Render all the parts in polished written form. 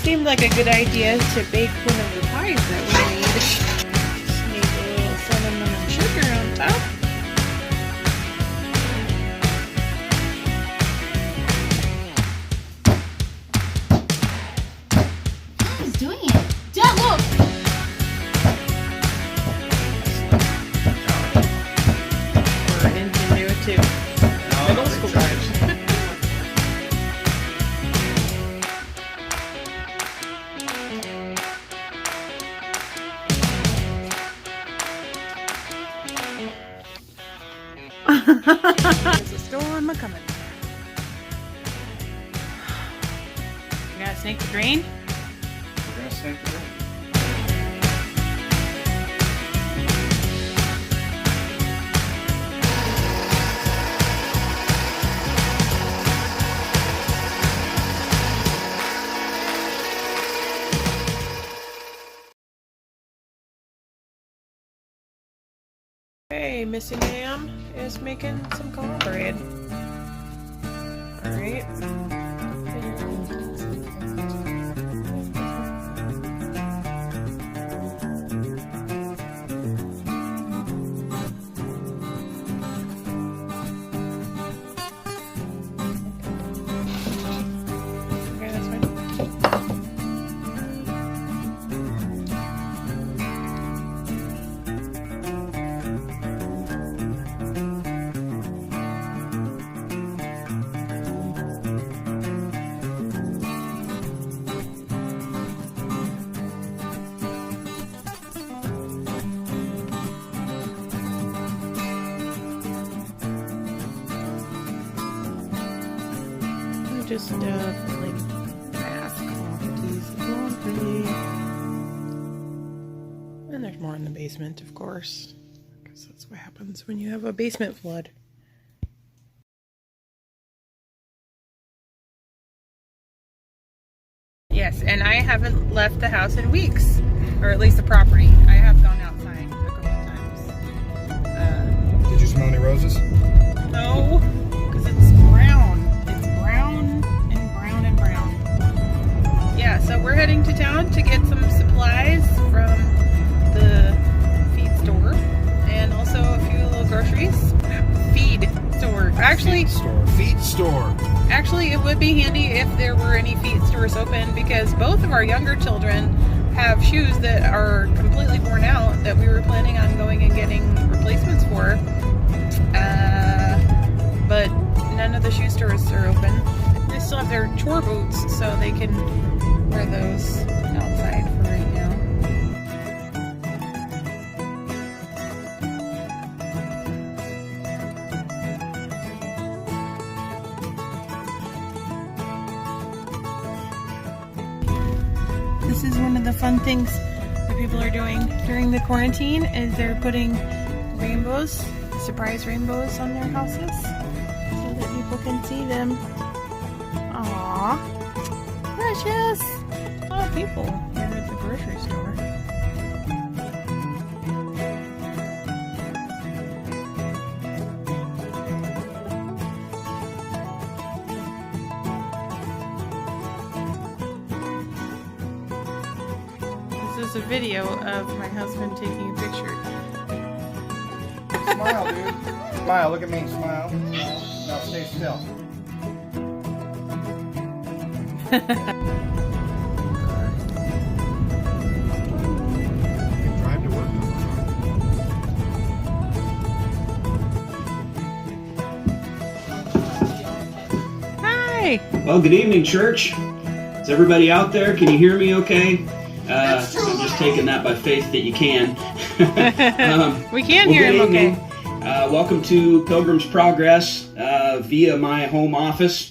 seemed like a good idea to bake one of the pies that we made. Just need a little cinnamon and sugar on top. Who's doing it? Dad, look! We're ingenuitive middle schoolers. There's a storm a-coming. You gotta snake the drain? We're gonna snake the drain. Hey, Missy Ma'am is making some cornbread. Alright. Okay, that's fine. Just like mass quantities of laundry. And there's more in the basement, of course, because that's what happens when you have a basement flood. Yes, and I haven't left the house in weeks, or at least the property. I have gone outside a couple of times. Did you smell any roses? No, because it's brown. It's brown and brown and brown. Yeah, so we're heading to town to get some supplies from the feed store and also a few little groceries. Feed store. Actually, Feed store. Actually, it would be handy if there were any feed stores open because both of our younger children have shoes that are completely worn out that we were planning on going and getting replacements for. But none of the shoe stores are open. They still have their chore boots, so they can wear those outside for right now. This is one of the fun things that people are doing during the quarantine is they're putting rainbows, surprise rainbows on their houses so that people can see them. Aww, precious! A lot of people here at the grocery store. This is a video of my husband taking a picture. Smile, dude. Smile. Look at me. Smile. Now stay still. Drive to work. Hi! Well, good evening, church. Is everybody out there? Can you hear me okay? I'm just taking that by faith that you can. We can hear him okay. Welcome to Pilgrim's Progress via my home office.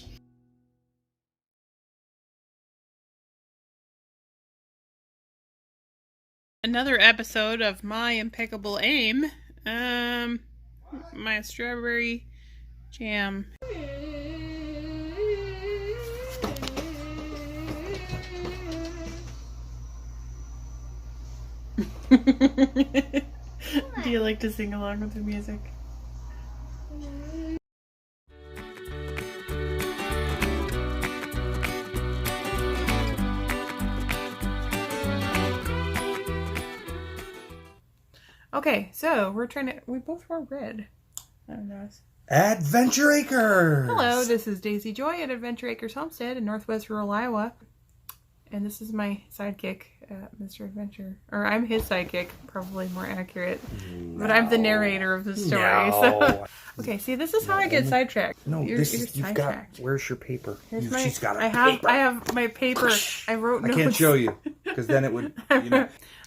Another episode of My Impeccable Aim. My strawberry jam. Do you like to sing along with the music? Okay, so we both wore red. I don't know. Adventure Acres! Hello, this is Daisy Joy at Adventure Acres Homestead in northwest rural Iowa. And this is my sidekick, Mr. Adventure. Or I'm his sidekick, probably more accurate. No. But I'm the narrator of the story. No. So. Okay, see, this is how I get sidetracked. No, you've sidetracked. Where's your paper? She's got paper. I have my paper. I wrote notes. I can't show you, because then it would,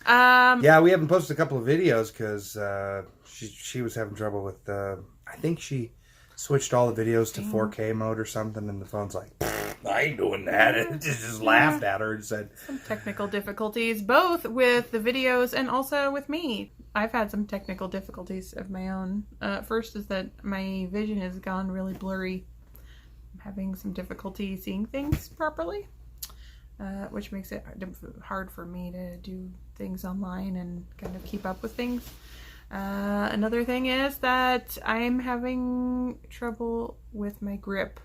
Yeah, we haven't posted a couple of videos, because she was having trouble with, I think she switched all the videos to 4K mode or something, and the phone's like, I ain't doing that. And just laughed at her and said... Some technical difficulties, both with the videos and also with me. I've had some technical difficulties of my own. First is that my vision has gone really blurry. I'm having some difficulty seeing things properly, which makes it hard for me to do things online and kind of keep up with things. Another thing is that I'm having trouble with my grip.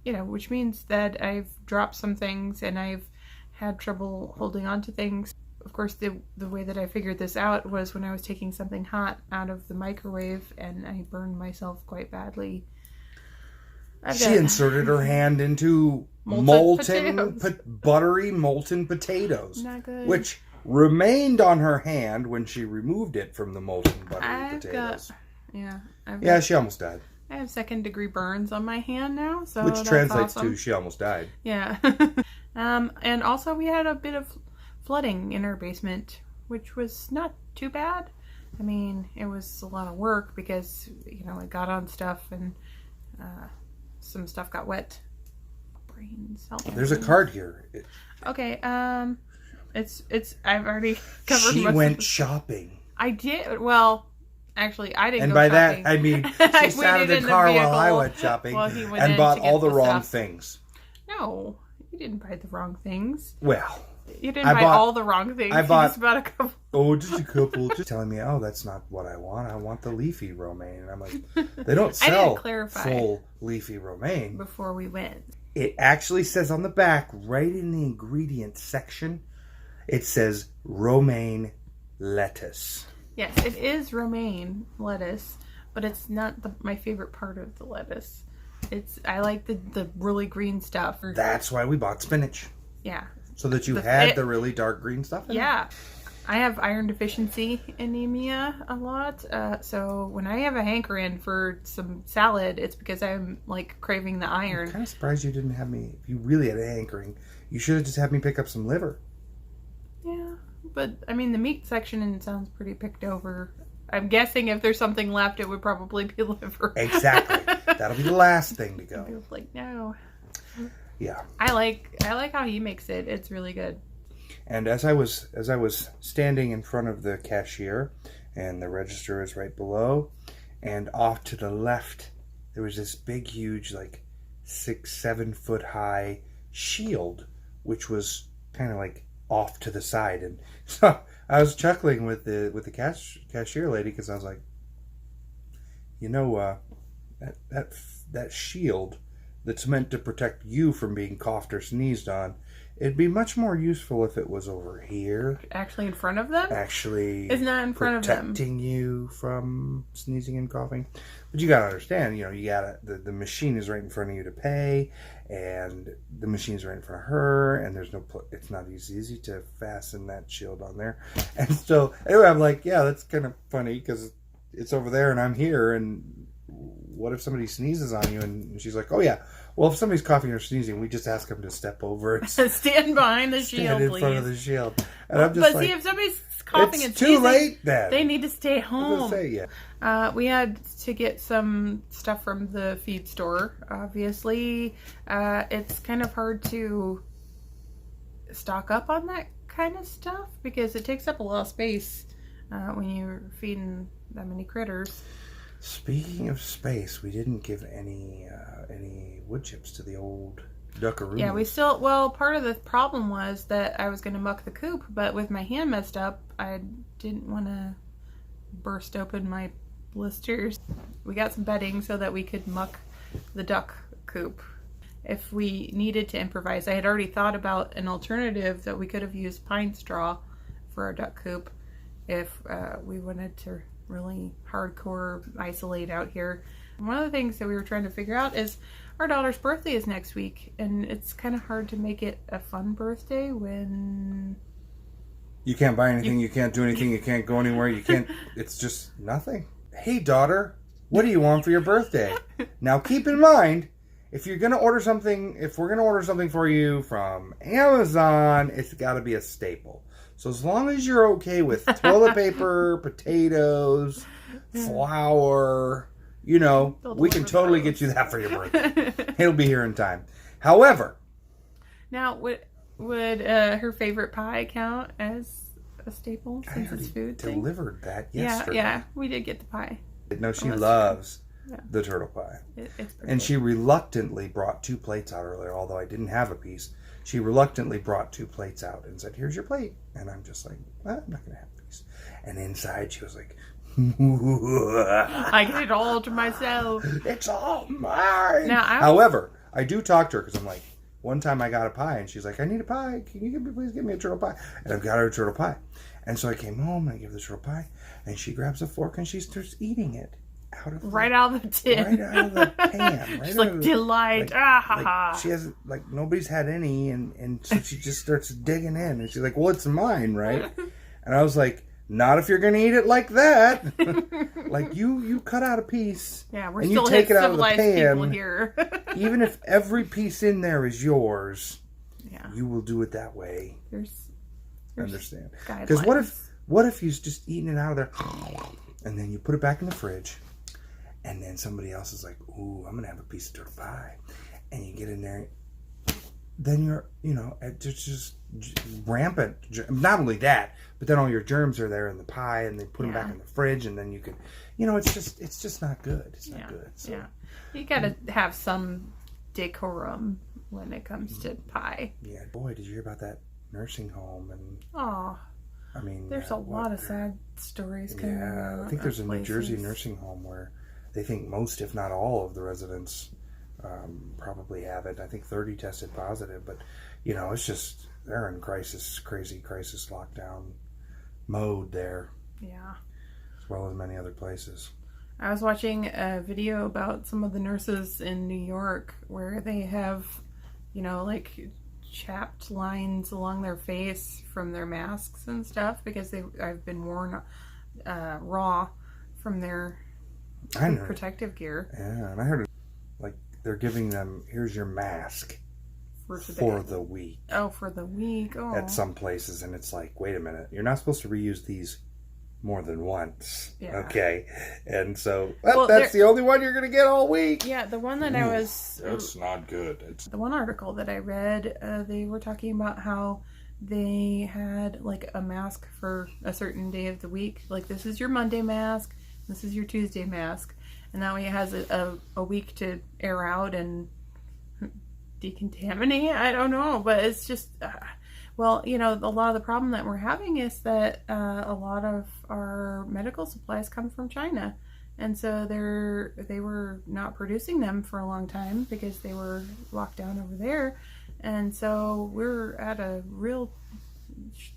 Which means that I've dropped some things and I've had trouble holding on to things. Of course, the way that I figured this out was when I was taking something hot out of the microwave and I burned myself quite badly. She inserted her hand into buttery molten potatoes. Not good. Which remained on her hand when she removed it from the molten buttery potatoes. She almost died. I have 2nd-degree burns on my hand now, so which that's translates awesome. to she almost died. Yeah. And also we had a bit of flooding in our basement, which was not too bad. I mean, it was a lot of work because, it got on stuff and some stuff got wet. There's a card here. Okay, it's I've already covered. She went shopping. I did. Well, actually, I didn't. And go by shopping. that, I mean she sat in the car while I went shopping and bought all the wrong things. No, you didn't buy the wrong things. Well, you didn't buy all the wrong things. You just bought a couple. Oh, just a couple. Just telling me, oh, that's not what I want. I want the leafy romaine. And I'm like, they don't sell full leafy romaine. Before we went. It actually says on the back, right in the ingredients section, it says romaine lettuce. Yes, it is romaine lettuce, but it's not my favorite part of the lettuce. I like the really green stuff. That's why we bought spinach. Yeah. So that you had the really dark green stuff in it? I have iron deficiency anemia a lot. So when I have a hankering for some salad, it's because I'm like craving the iron. I'm kind of surprised you didn't have me. If you really had a hankering, you should have just had me pick up some liver. Yeah, but I mean the meat section sounds pretty picked over. I'm guessing if there's something left, it would probably be liver. Exactly. That'll be the last thing to go. Like no. Yeah. I like how he makes it. It's really good. And as I was standing in front of the cashier, and the register is right below, and off to the left, there was this big, huge, like 6-7 foot high shield, which was kind of like off to the side. And so I was chuckling with the cashier lady because I was like, that shield that's meant to protect you from being coughed or sneezed on, it'd be much more useful if it was over here. Actually in front of them? Actually, it's not in front of them. Protecting you from sneezing and coughing. But you gotta understand, you gotta, the machine is right in front of you to pay, and the machine's right in front of her, and there's it's not easy to fasten that shield on there. And so, anyway, I'm like, yeah, that's kind of funny, because it's over there and I'm here, and what if somebody sneezes on you? And she's like, oh yeah, well, if somebody's coughing or sneezing, we just ask them to step over and stand behind the shield, in front of the shield. And I'm just see, if somebody's coughing and sneezing, it's too late then. They need to stay home. We had to get some stuff from the feed store. Obviously, it's kind of hard to stock up on that kind of stuff because it takes up a lot of space when you're feeding that many critters. Speaking of space, we didn't give any wood chips to the old duckaroos. Yeah, part of the problem was that I was going to muck the coop, but with my hand messed up, I didn't want to burst open my blisters. We got some bedding so that we could muck the duck coop if we needed to improvise. I had already thought about an alternative that we could have used pine straw for our duck coop, if we wanted to really hardcore isolate out here. One of the things that we were trying to figure out is our daughter's birthday is next week, and it's kind of hard to make it a fun birthday when you can't buy anything, you can't do anything, you can't go anywhere, you can't, it's just nothing. Hey daughter, what do you want for your birthday? Now keep in mind, if we're going to order something for you from Amazon, it's got to be a staple. So as long as you're okay with toilet paper, potatoes, flour, you know, we can totally get you that for your birthday. It'll be here in time. However, now would her favorite pie count as a staple since it's food thing? Delivered that yesterday. Yeah, we did get the pie. No, she loves the turtle pie. And she reluctantly brought 2 plates out earlier, although I didn't have a piece. She reluctantly brought 2 plates out and said, here's your plate. And I'm just like, well, I'm not going to have a piece. And inside she was like, I get it all to myself. It's all mine. Now, however, I do talk to her because I'm like, one time I got a pie and she's like, I need a pie. Can you please give me a turtle pie? And I've got her a turtle pie. And so I came home and I gave her the turtle pie and she grabs a fork and she starts eating it. Right out of the tin. Right out of the pan. She's like, delight. Like she has, like, nobody's had any, and so she just starts digging in. And she's like, well, it's mine, right? And I was like, not if you're going to eat it like that. Like, you cut out a piece, yeah, we're and still you take it out of the pan. People here. Even if every piece in there is yours, yeah, you will do it that way. There's understand? Because what if he's just eating it out of there, and then you put it back in the fridge, and then somebody else is like, ooh, I'm going to have a piece of turtle pie. And you get in there, then you're, it's just rampant. Not only that, but then all your germs are there in the pie, and they put them back in the fridge, and then you can, it's just not good. It's not good. So, yeah. You got to have some decorum when it comes to pie. Yeah. Boy, did you hear about that nursing home? And oh, I mean, there's a lot of sad stories coming out. I think there's a New Jersey nursing home where they think most, if not all, of the residents probably have it. I think 30 tested positive, but it's just they're in crazy crisis lockdown mode there. Yeah, as well as many other places. I was watching a video about some of the nurses in New York where they have, like chapped lines along their face from their masks and stuff because I've been worn raw from their protective gear. Yeah, and I heard like they're giving them, here's your mask for the week. Oh, for the week. Oh. At some places, and it's like, wait a minute, you're not supposed to reuse these more than once. Yeah. Okay. And so that's the only one you're going to get all week. Yeah, the one that it's not good. The one article that I read, they were talking about how they had like a mask for a certain day of the week. Like, this is your Monday mask, this is your Tuesday mask, and that way it has a week to air out and decontaminate. I don't know, but it's just well, a lot of the problem that we're having is that a lot of our medical supplies come from China, and so they were not producing them for a long time because they were locked down over there, and so we're at a real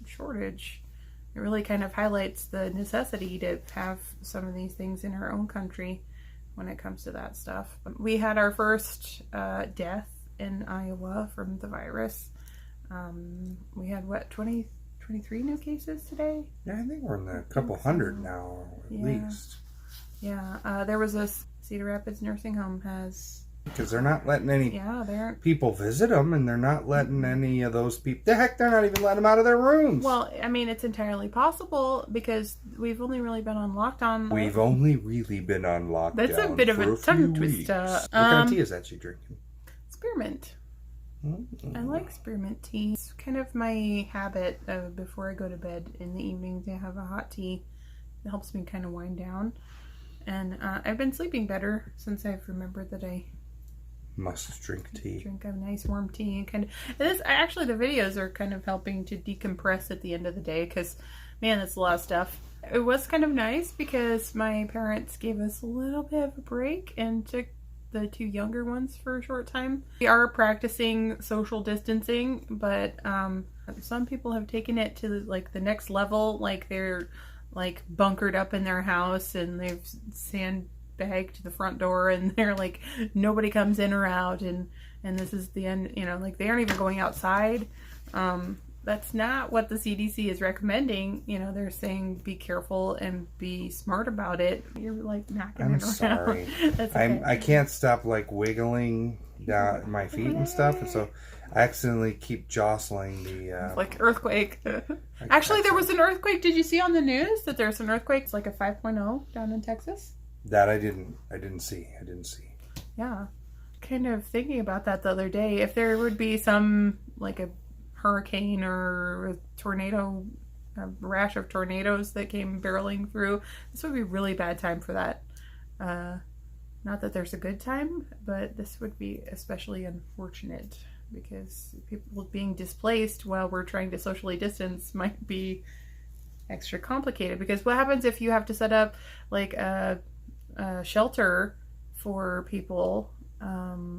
shortage. It really kind of highlights the necessity to have some of these things in our own country when it comes to that stuff. We had our first death in Iowa from the virus. We had 23 new cases today? Yeah, I think we're in the couple hundred now, at least. Yeah, there was a Cedar Rapids nursing home has... Because they're not letting any people visit them, and they're not letting any of those people... The heck, they're not even letting them out of their rooms. Well, I mean, it's entirely possible because we've only really been on lockdown. We've only really been on lockdown. That's a bit of a tongue twister. What kind of tea is that she drinking? Spearmint. I like spearmint tea. It's kind of my habit before I go to bed in the evening to have a hot tea. It helps me kind of wind down. And I've been sleeping better since I've remembered that I must drink tea. Drink a nice warm tea. Actually, the videos are kind of helping to decompress at the end of the day because, man, that's a lot of stuff. It was kind of nice because my parents gave us a little bit of a break and took the two younger ones for a short time. We are practicing social distancing, but some people have taken it to like the next level. Like they're like bunkered up in their house, and they've sandbagged the front door, and they're like, nobody comes in or out, and this is the end, you know, like they aren't even going outside. That's not what the CDC is recommending. You know, they're saying be careful and be smart about it. You're like knocking it around. Sorry. That's okay. I can't stop like wiggling down my feet and stuff, and so I accidentally keep jostling the like earthquake. Actually, there was an earthquake. Did you see on the news that there's an earthquake? It's like a 5.0 down in Texas. That I didn't see. Yeah. Kind of thinking about that the other day. If there would be some like a hurricane or a tornado, a rash of tornadoes that came barreling through, this would be a really bad time for that. Not that there's a good time, but this would be especially unfortunate because people being displaced while we're trying to socially distance might be extra complicated. Because what happens if you have to set up like a shelter for people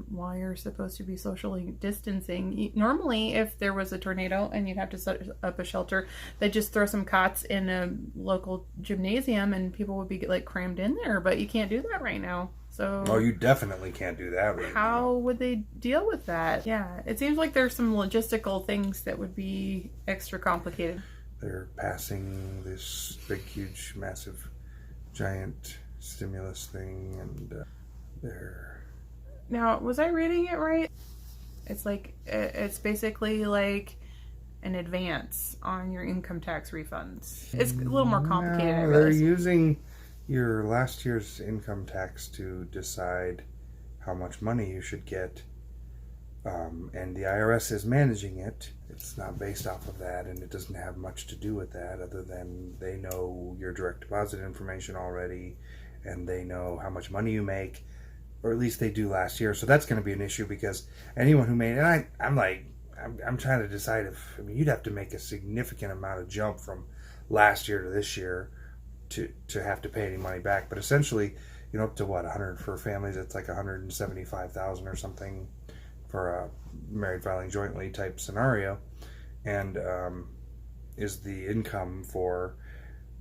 while you're supposed to be socially distancing? Normally, if there was a tornado and you'd have to set up a shelter, they'd just throw some cots in a local gymnasium and people would be like crammed in there, but you can't do that right now. So, oh, you definitely can't do that right now. How would they deal with that? Yeah, it seems like there's some logistical things that would be extra complicated. They're passing this big, huge, massive, giant stimulus thing, and they're... Now, was I reading it right? It's like, it's basically like an advance on your income tax refunds. It's a little more complicated, I They're realize. using your last year's income tax to decide how much money you should get, and the IRS is managing it. It's not based off of that, and it doesn't have much to do with that other than they know your direct deposit information already, and they know how much money you make, or at least they do last year. So that's going to be an issue because anyone who made it, I'm trying to decide if, I mean, you'd have to make a significant amount of jump from last year to this year to have to pay any money back. But essentially, you know, up to what, 100 for families, it's like 175,000 or something for a married filing jointly type scenario, and is the income for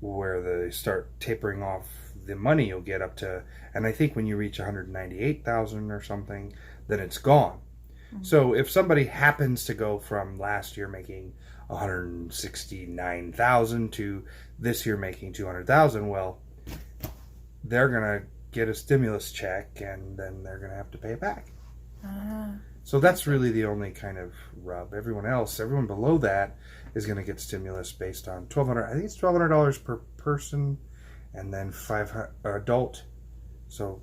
where they start tapering off the money you'll get up to. And I think when you reach 198,000 or something, then it's gone. Mm-hmm. So if somebody happens to go from last year making 169,000 to this year making 200,000, well, they're gonna get a stimulus check and then they're gonna have to pay it back. So that's really the only kind of rub. Everyone below that is going to get stimulus based on $1,200. I think it's $1,200 per person, and then $500 adult. So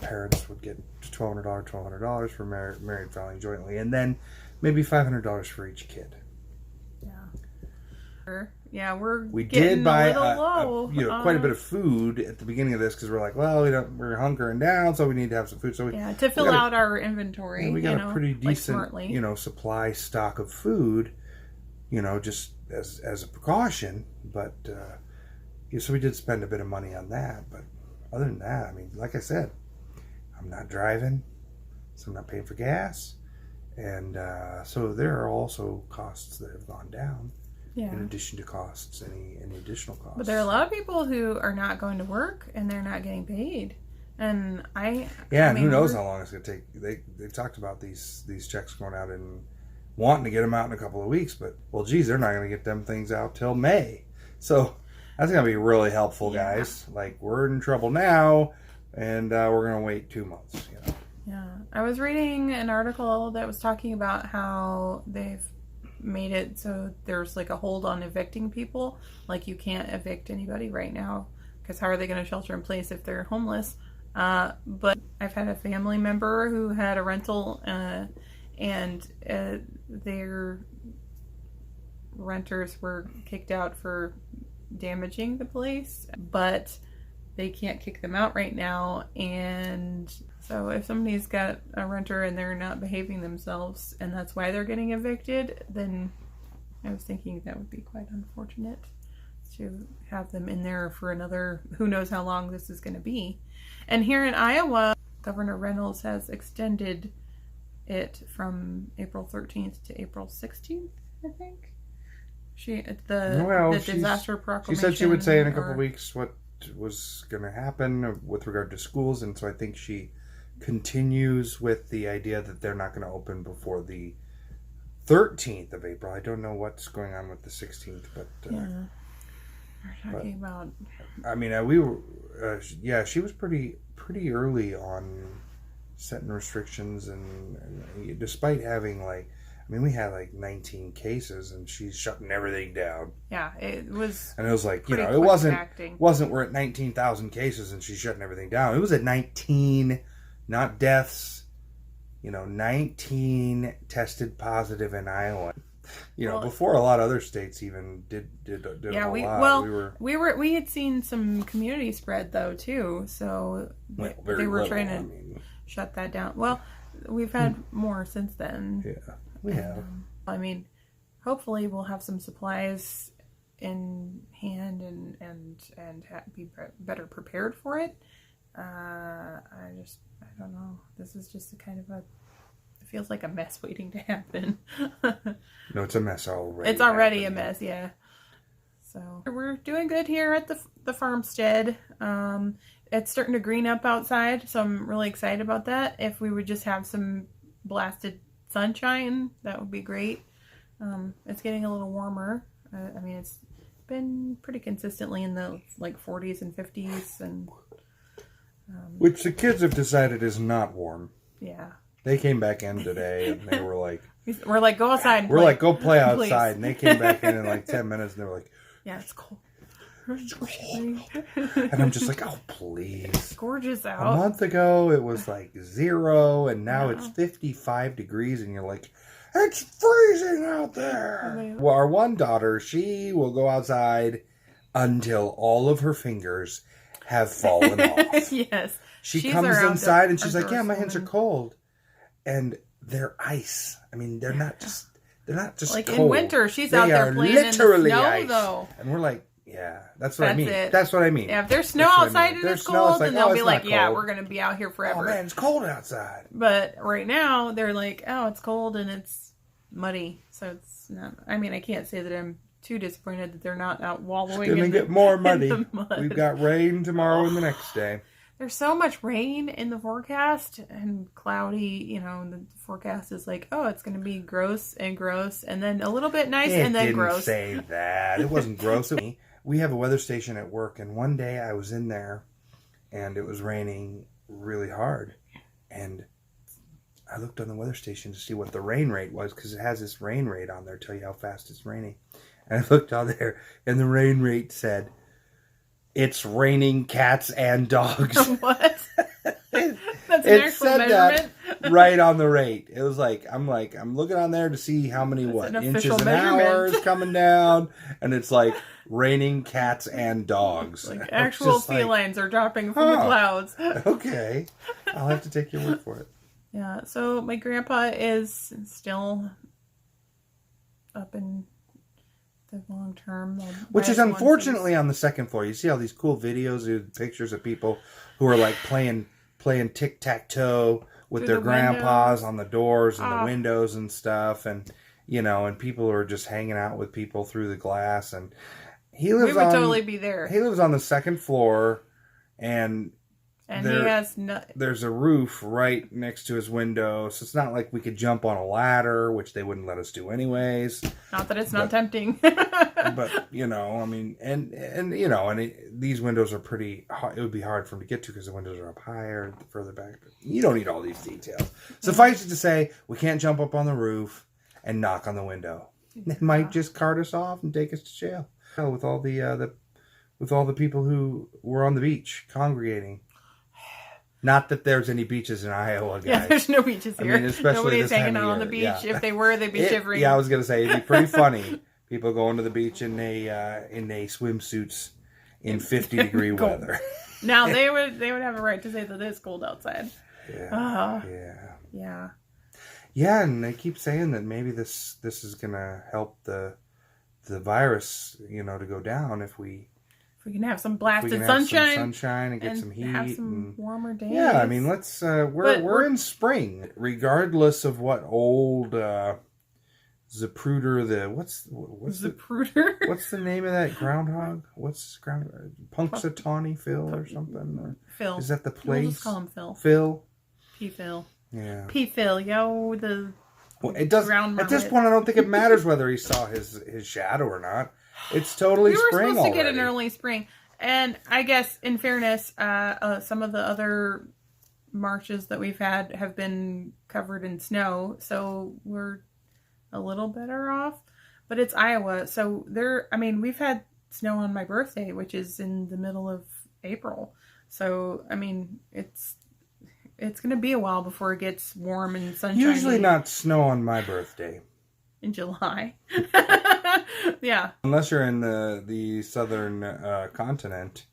parents would get $1,200 for married filing jointly, and then maybe $500 for each kid. Yeah, we getting did buy a little low. Quite a bit of food at the beginning of this because we're like, well, we're hunkering down, so we need to have some food. So to fill out our inventory. We got a pretty decent, smartly. Supply stock of food, just as a precaution. But so we did spend a bit of money on that. But other than that, I mean, like I said, I'm not driving, so I'm not paying for gas, and so there are also costs that have gone down. Yeah. In addition to costs, any additional costs. But there are a lot of people who are not going to work and they're not getting paid. And who knows how long it's going to take. They talked about these checks going out and wanting to get them out in a couple of weeks, but geez, they're not going to get them things out till May. So that's going to be really helpful, guys. Like, we're in trouble now, and we're going to wait 2 months. Yeah, I was reading an article that was talking about how they've made it so there's like a hold on evicting people. Like, you can't evict anybody right now because how are they going to shelter in place if they're homeless? But I've had a family member who had a rental and their renters were kicked out for damaging the place, but they can't kick them out right now. And so if somebody's got a renter and they're not behaving themselves and that's why they're getting evicted, then I was thinking that would be quite unfortunate to have them in there for another, who knows how long this is going to be. And here in Iowa, Governor Reynolds has extended it from April 13th to April 16th, I think. The disaster proclamation. She said she would say in a couple of weeks what was going to happen with regard to schools, and so I think she continues with the idea that they're not going to open before the 13th of April. I don't know what's going on with the 16th, but we're talking about. I mean, we were. She was pretty early on setting restrictions, and despite having we had 19 cases, and she's shutting everything down. Yeah, it was. And it was like, it wasn't we're at 19,000 cases and she's shutting everything down. It was at 19, not deaths. 19 tested positive in Iowa. Before a lot of other states even did yeah, a lot. We had seen some community spread though too, so they were trying to shut that down. Well, we've had more since then. Yeah, we have. Hopefully we'll have some supplies in hand and be better prepared for it. I don't know. This is just it feels like a mess waiting to happen. No, it's a mess already. It's already a mess, yeah. So we're doing good here at the farmstead. It's starting to green up outside, so I'm really excited about that. If we would just have some blasted sunshine, that would be great. It's getting a little warmer. It's been pretty consistently in the 40s and 50s, and which the kids have decided is not warm. Yeah. They came back in today and they were like, we're like, go outside and play. We're like, go play outside. Please. And they came back in 10 minutes and they were like, yeah, it's cold. It's cold. And I'm just like, oh, please. It's gorgeous out. A month ago it was 0 and now it's 55 degrees and you're like, it's freezing out there. Well, our one daughter, she will go outside until all of her fingers have fallen off. Yes. She comes inside and she's like, yeah, my hands are cold. And they're ice. They're not just like cold. In winter, she's out there playing in the snow, ice. Though. And we're like, yeah, that's what I mean. It. That's what I mean. Yeah, if there's snow outside and it's cold, then they'll be like, yeah, we're going to be out here forever. Oh, man, it's cold outside. But right now, they're like, oh, it's cold and it's muddy. So it's not, I can't say that I'm too disappointed that they're not out wallowing It's going to get more muddy. Mud. We've got rain tomorrow and the next day. There's so much rain in the forecast and cloudy, the forecast is like, oh, it's going to be gross and then a little bit nice and then gross. It didn't say that. It wasn't gross. We have a weather station at work, and one day I was in there and it was raining really hard. And I looked on the weather station to see what the rain rate was because it has this rain rate on there to tell you how fast it's raining. And I looked on there and the rain rate said, it's raining cats and dogs. What? That's an actual said measurement? That right on the rate. It was I'm looking on there to see how many inches an hour is coming down, and it's raining cats and dogs. Actual felines are dropping from the clouds. Okay, I'll have to take your word for it. Yeah. So my grandpa is still up in long term, which is unfortunately on the second floor. You see all these cool videos and pictures of people who are playing tic-tac-toe with their grandpas on the doors and the windows and stuff, and and people are just hanging out with people through the glass. And we would totally be there. He lives on the second floor, and there's a roof right next to his window, so it's not like we could jump on a ladder, which they wouldn't let us do anyways. Not that it's not tempting. But these windows are pretty hard. It would be hard for him to get to because the windows are up higher and further back. But you don't need all these details. Suffice it to say, we can't jump up on the roof and knock on the window. They might just cart us off and take us to jail. With all the people who were on the beach congregating. Not that there's any beaches in Iowa, guys. Yeah, there's no beaches here. Especially nobody's hanging out year. on the beach. Yeah. If they were, they'd be shivering. Yeah, I was gonna say it'd be pretty funny. People going to the beach in they swimsuits in 50-degree weather. Now they would have a right to say that it's cold outside. Yeah. Yeah, and they keep saying that maybe this is gonna help the virus, to go down if we can have some blasted sunshine and get some heat, have some warmer days. Yeah, we're in spring, regardless of what old Zapruder, what's Zapruder? what's the name of that groundhog? What's Punxsutawney Phil or something? Or, Phil. is that the place? We'll just call him Phil. Phil. P. Phil. Yeah. P. Phil. Yo, the Well, it does. ground At this marmot. point, I don't think it matters whether he saw his shadow or not. It's totally We were spring supposed to already. get an early spring. And I guess, in fairness, some of the other marches that we've had have been covered in snow, so we're a little better off. But it's Iowa, so we've had snow on my birthday, which is in the middle of April. So, I mean, it's going to be a while before it gets warm and sunshiny. Usually not snow on my birthday. In July. Yeah. Unless you're in the southern continent.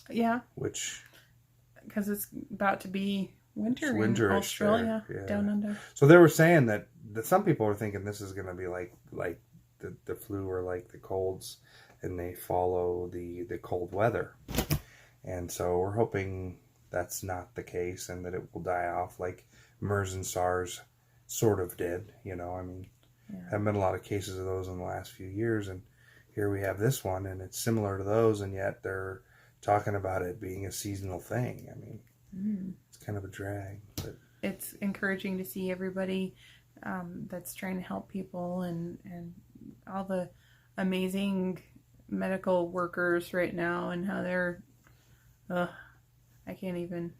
Yeah. Which... Because it's about to be winter in winterish Australia, there, yeah. down under. So they were saying that some people are thinking this is going to be like the flu or like the colds, and they follow the cold weather. And so we're hoping that's not the case and that it will die off like MERS and SARS sort of did. You know, I mean, haven't been a lot of cases of those in the last few years, and here we have this one, and it's similar to those, and yet they're talking about it being a seasonal thing. I mean, it's kind of a drag. But it's encouraging to see everybody that's trying to help people and all the amazing medical workers right now and how they're, I can't even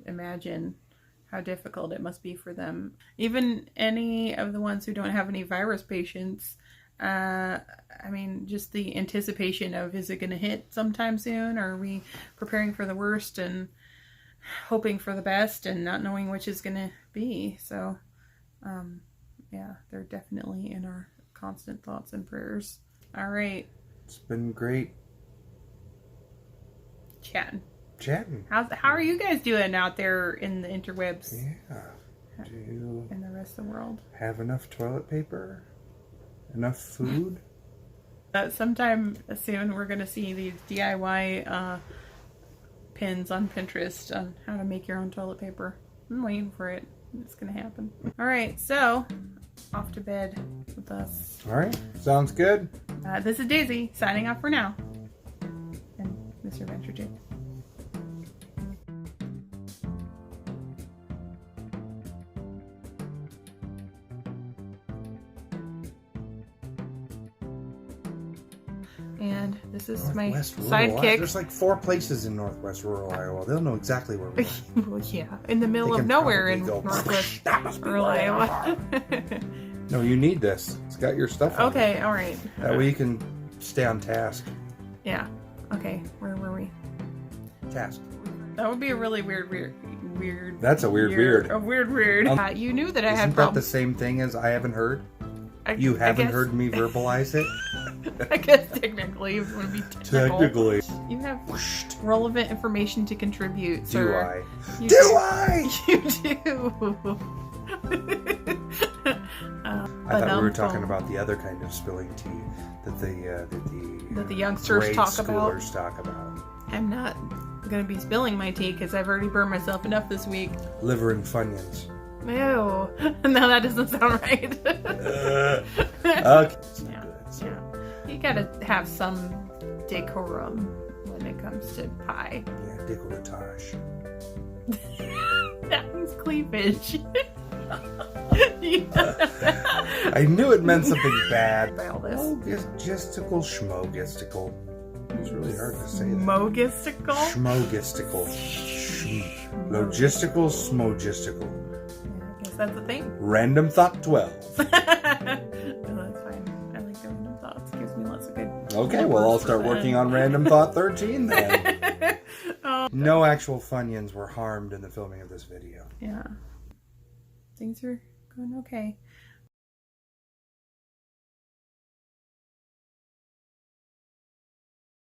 imagine how difficult it must be for them. Even any of the ones who don't have any virus patients, I mean, just the anticipation of, is it going to hit sometime soon? Or are we preparing for the worst and hoping for the best and not knowing which is going to be? So, yeah, they're definitely in our constant thoughts and prayers. All right. it's been great Chatting. How are you guys doing out there in the interwebs? Yeah. Do you In the rest of the world? have enough toilet paper? Enough food? Sometime soon we're going to see these DIY pins on Pinterest on how to make your own toilet paper. I'm waiting for it. It's going to happen. All right, so off to bed with us. All right. Sounds good. This is Daisy signing off for now. And Mr. Venture Jake. And this is my Northwest rural sidekick. There's like 4 places in northwest rural Iowa. They'll know exactly where we are. Well, yeah, in the middle They of can nowhere in probably go, northwest "That must be rural where they Iowa. are." No, you need this. It's got your stuff on it. Okay, all right. That way you can stay on task. Yeah. Okay, where were we? Task. That would be a really weird. That's a weird. A weird. You knew that I had Isn't that the problems. same thing as I haven't heard? I You haven't guess- heard me verbalize it? I guess technically, it would be technical. Technically. You have relevant information to contribute, Do sir. I? You Do I? You do. I thought we were talking about the other kind of spilling tea that the youngsters grade talk about. schoolers talk about. I'm not going to be spilling my tea because I've already burned myself enough this week. Liver and Funyuns. Ew. No, that doesn't sound right. Okay. Yeah. Good. Yeah. You gotta have some decorum when it comes to pie. Yeah, décolletage. That means cleavage. I knew it meant something bad. By all this. Logistical, schmogistical. It's really hard to say that. Mogistical? Schmogistical. Logistical, smogistical. I guess that's a thing. Random Thought 12. No, that's fine. I like the random thoughts. It gives me lots of good. Okay, well, I'll start working on Random Thought 13 then. No actual Funyuns were harmed in the filming of this video. Yeah. Things are going okay.